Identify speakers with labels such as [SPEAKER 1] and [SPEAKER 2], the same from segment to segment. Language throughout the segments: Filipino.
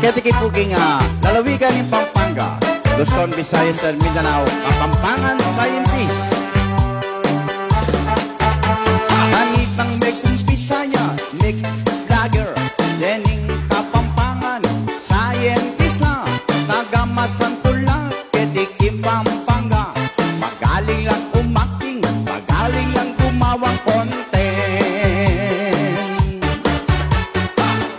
[SPEAKER 1] Ketikipuking lalawigan ng Pampanga, Luzon, Visayas, and Mindanao, Kapampangan Scientist. Kanitang may kumpisaya, may vlogger, dening Kapampangan Scientist na, taga-Masantula, Ketikim Pampanga. Magaling lang umaking, magaling lang gumawang content.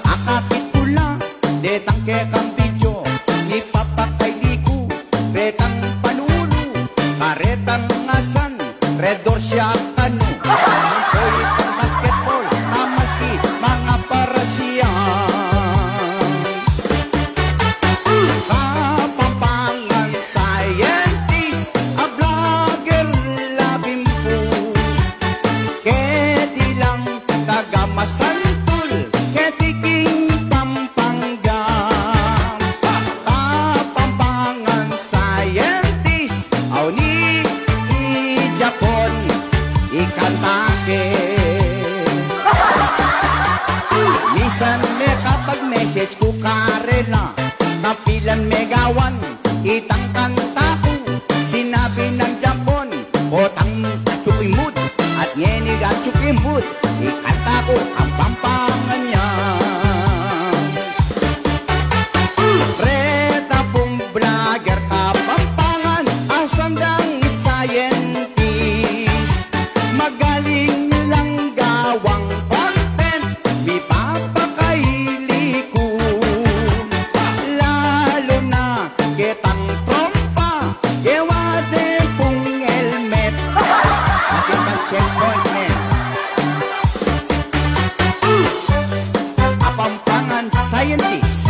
[SPEAKER 1] Akapit ko lang, detang kekang video, ipapatay di ko, betang panulo, karetang ngasan, red door siya kano, ako'y pang basketball, amaski, mga parasyan. Kapampangan Scientist, a vlogger labing po, kedi lang taga-Masantul, ketiking Pampanga. Kapampangan Scientist, aw ni Japon, ikantake. Nisan me kapag message ko karela, kapilan megawan, itang kanta ko, sinabi ng Japon, otang tsukimut, at ngenig at tsukimut, ikanta ko ang Pampangan niya. Reta pong vlogger Kapampangan, asandang scientist, magaling lang gawang content, may papakaili ko, lalo na kitang trompa, gewade pong helmet, at kitang checkpoint men. Kapampangan Scientist,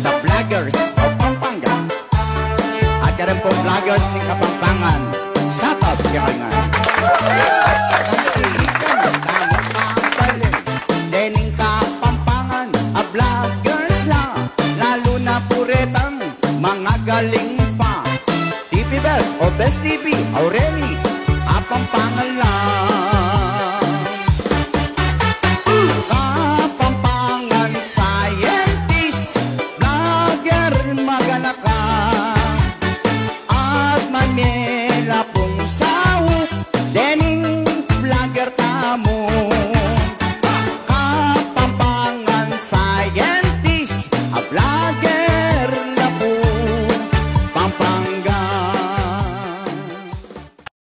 [SPEAKER 1] the vloggers of Pampanga. At karon pong vloggers ni Kapampangan, shout out kayo. Dening Kapampangan, a vloggers lang, lalo na puretang mga galing pa. TV Best o Best TV, Aureli, Kapampangan lang.